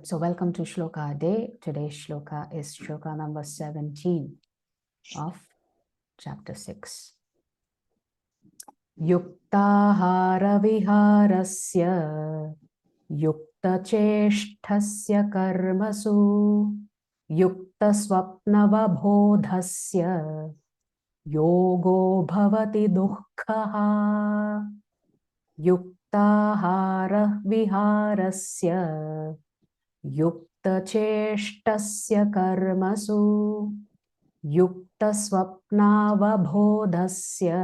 So welcome to Shloka Day. Today's Shloka is Shloka number 17 of chapter 6. Yuktahara viharasya yuktacheshthasya karmasu yuktasvapnavabodhasya yogo bhavati dukkhaha yuktahara viharasya yuktacheshtasya karmasu yuktasvapnavabodhasya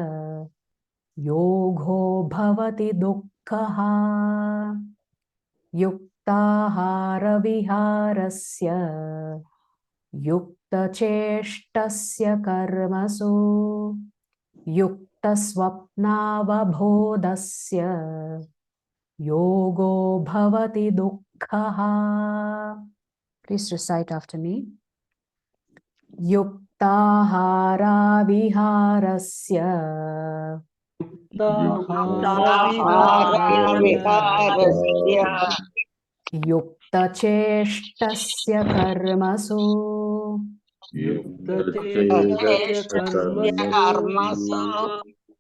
yogo bhavati dukkhaha yuktahara viharasya yuktacheshtasya karmasu yuktasvapnavabodhasya yogo bhavati dukkhaha. Please recite after me. Yuktahara viharasya yuktacheshtasya karmasu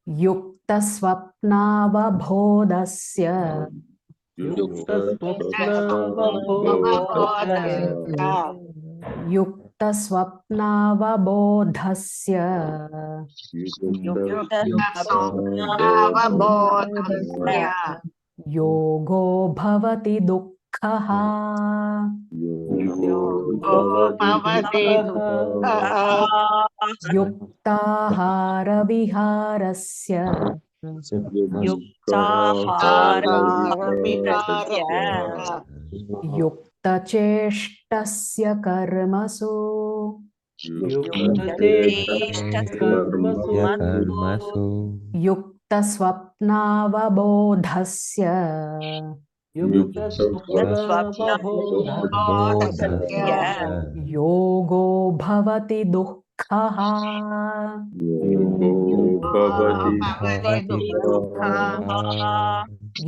yuktasvapnavabodhasya yuktasvapnavabodhasya yogo bhavati dukkhaha yuktahara viharasya yuktacheshtasya karmasu yuktasvapnavabodhasya yogo bhavati dukkhaha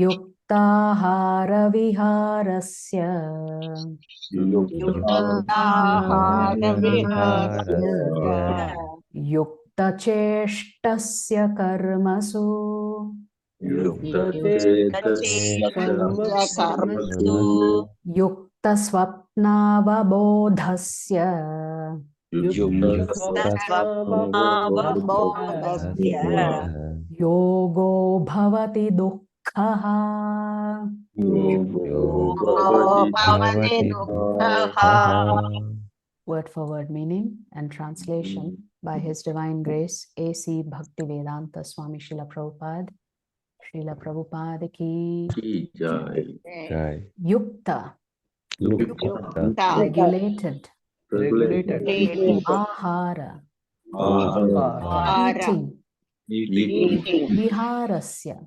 yuktahara viharasya yuktacheshtasya karmasu yuktasvapnavabodhasya yogo bhavati dukkhaha. Word for word meaning and translation by His Divine Grace A.C. Bhaktivedanta Swami Srila Prabhupada. Srila Prabhupada ki jai. Yukta, regulated. Ahara, eating. Viharasya,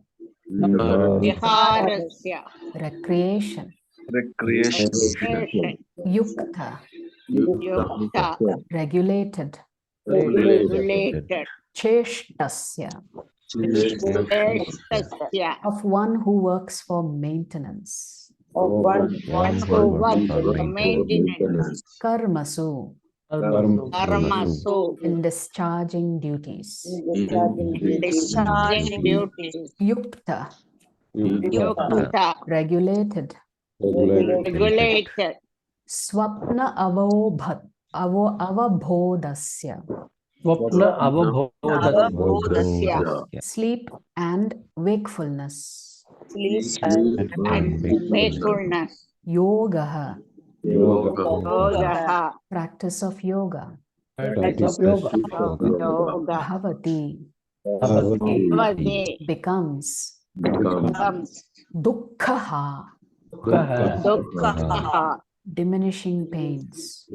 recreation. Yukta, regulated. Cheshtasya, of one who works for maintenance. Karmasu, in discharging duties. Yukta, regulated. Swapna avabodhasya, sleep and wakefulness. Yoga, practice of yoga. Bhavati, becomes. Dukkhaha, diminishing pains.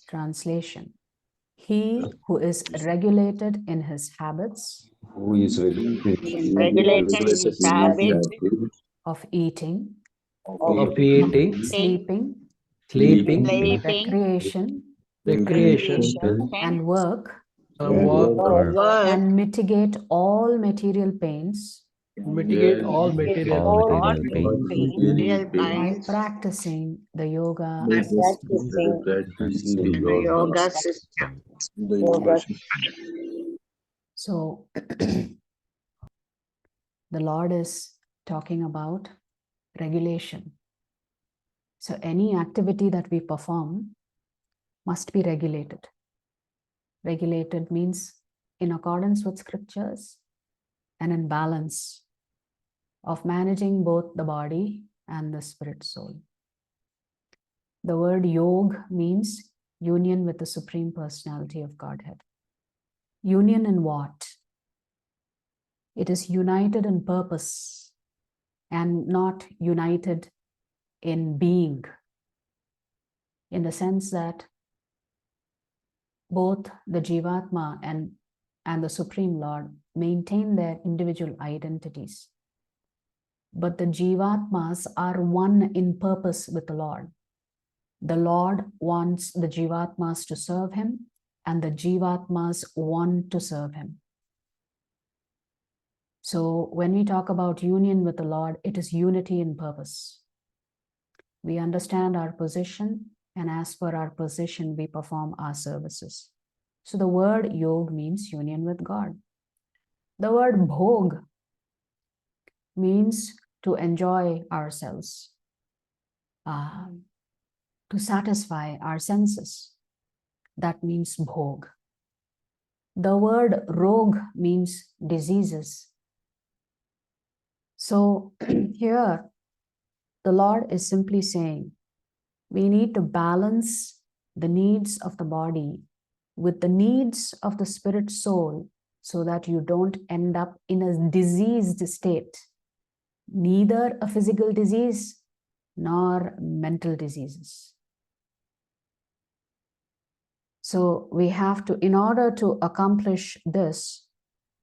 Translation: he who is regulated in his habits of eating, sleeping, recreation, and work, and mitigate all material pains, mitigate all material all pain material by pains practicing the yoga by system. practicing the yoga system. So the Lord is talking about regulation. So any activity that we perform must be regulated. Regulated means in accordance with scriptures and in balance of managing both the body and the spirit soul. The word yog means union with the Supreme Personality of Godhead. Union in what? It is united in purpose and not united in being, in the sense that both the Jivatma and the Supreme Lord maintain their individual identities. But the Jivatmas are one in purpose with the Lord. The Lord wants the Jivatmas to serve him, and the Jivatmas want to serve him. So when we talk about union with the Lord, it is unity in purpose. We understand our position, and as per our position, we perform our services. So the word yog means union with God. The word bhog means to enjoy ourselves, to satisfy our senses. That means bhog. The word rog means diseases. So here, the Lord is simply saying, we need to balance the needs of the body with the needs of the spirit soul so that you don't end up in a diseased state, neither a physical disease nor mental diseases. So we have to, in order to accomplish this,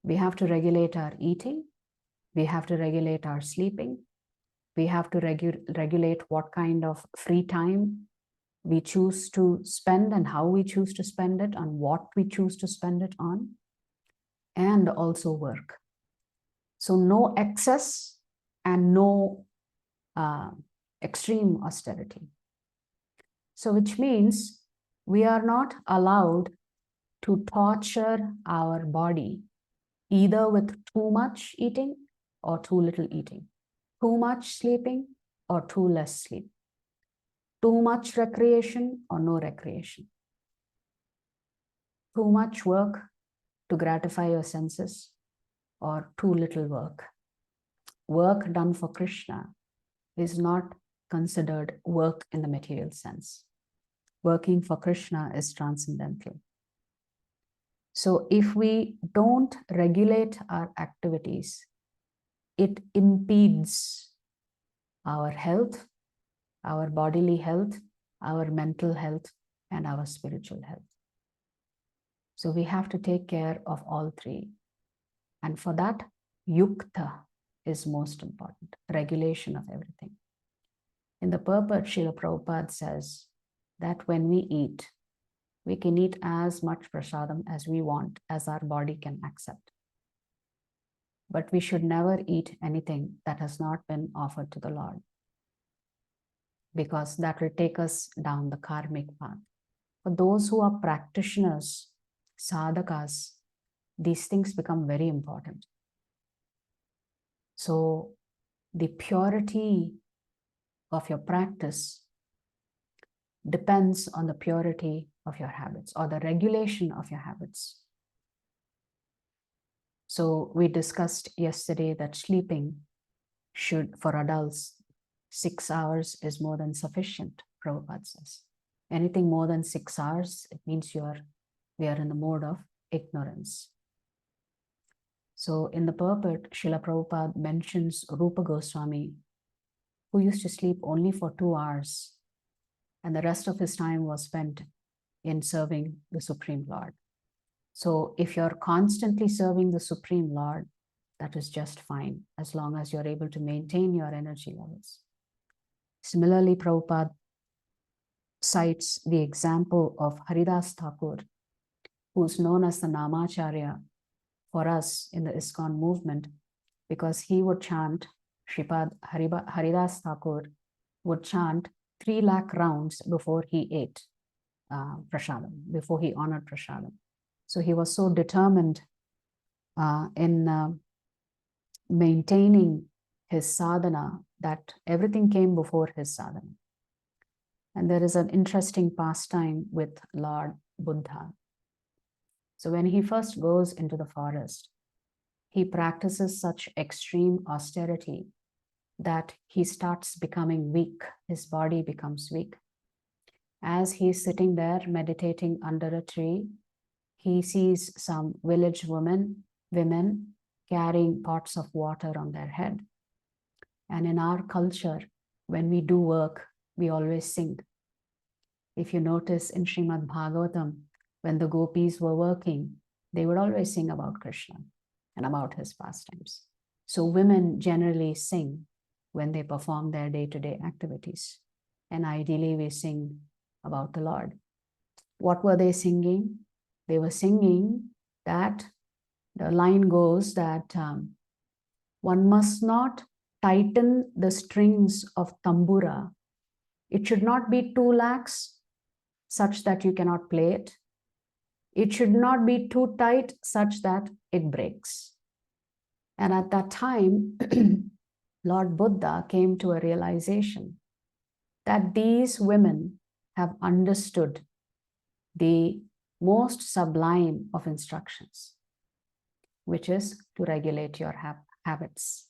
we have to regulate our eating, we have to regulate our sleeping, we have to regulate what kind of free time we choose to spend and how we choose to spend it, on what we choose to spend it on, and also work. So no excess and no extreme austerity. So which means we are not allowed to torture our body either with too much eating or too little eating, too much sleeping or too less sleep, too much recreation or no recreation, too much work to gratify your senses or too little work. Work done for Krishna is not considered work in the material sense. Working for Krishna is transcendental. So if we don't regulate our activities, it impedes our health, our bodily health, our mental health, and our spiritual health. So we have to take care of all three. And for that, yukta is most important, regulation of everything. In the purport, Srila Prabhupada says that when we eat, we can eat as much prasadam as we want, as our body can accept. But we should never eat anything that has not been offered to the Lord, because that will take us down the karmic path. For those who are practitioners, sadhakas, these things become very important. So the purity of your practice depends on the purity of your habits or the regulation of your habits. So we discussed yesterday that sleeping should, for adults, 6 hours is more than sufficient, Prabhupada says. Anything more than 6 hours, it means we are in the mode of ignorance. So in the purport, Srila Prabhupada mentions Rupa Goswami, who used to sleep only for 2 hours, and the rest of his time was spent in serving the Supreme Lord. So if you're constantly serving the Supreme Lord, that is just fine, as long as you're able to maintain your energy levels. Similarly, Prabhupada cites the example of Haridas Thakur, who's known as the Namacharya for us in the ISKCON movement, because he would chant, Shripad Haridas Thakur would chant 3 lakh rounds before he ate prasadam, before he honored prasadam. So he was so determined in maintaining his sadhana that everything came before his sadhana. And there is an interesting pastime with Lord Buddha. So when he first goes into the forest, he practices such extreme austerity that he starts becoming weak. His body becomes weak. As he's sitting there meditating under a tree, he sees some village women carrying pots of water on their head. And in our culture, when we do work, we always sing. If you notice in Srimad Bhagavatam, when the gopis were working, they would always sing about Krishna and about his pastimes. So women generally sing when they perform their day-to-day activities. And ideally, we sing about the Lord. What were they singing? They were singing that the line goes that one must not tighten the strings of tambura. It should not be too lax, such that you cannot play it. It should not be too tight, such that it breaks. And at that time, Lord Buddha came to a realization that these women have understood the most sublime of instructions, which is to regulate your habits.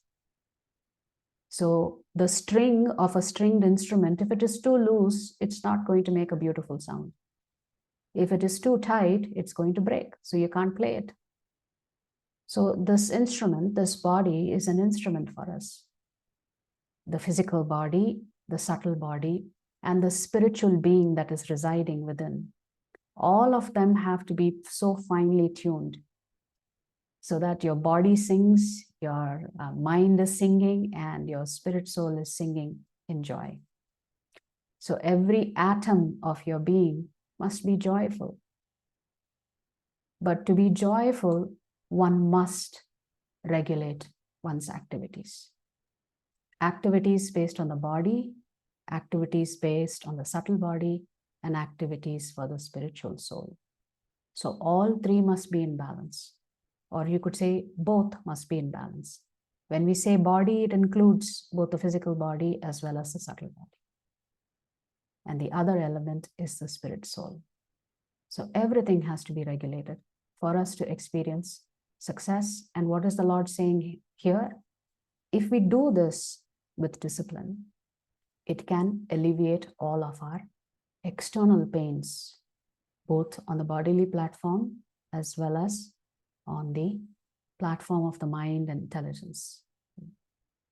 So the string of a stringed instrument, if it is too loose, it's not going to make a beautiful sound. If it is too tight, it's going to break, so you can't play it. So this instrument, this body, is an instrument for us. The physical body, the subtle body, and the spiritual being that is residing within. All of them have to be so finely tuned so that your body sings, your mind is singing, and your spirit soul is singing in joy. So every atom of your being must be joyful. But to be joyful, one must regulate one's activities. Activities based on the body, activities based on the subtle body, and activities for the spiritual soul. So all three must be in balance. Or you could say both must be in balance. When we say body, it includes both the physical body as well as the subtle body. And the other element is the spirit soul. So everything has to be regulated for us to experience success. And what is the Lord saying here? If we do this with discipline, it can alleviate all of our external pains, both on the bodily platform as well as on the platform of the mind and intelligence.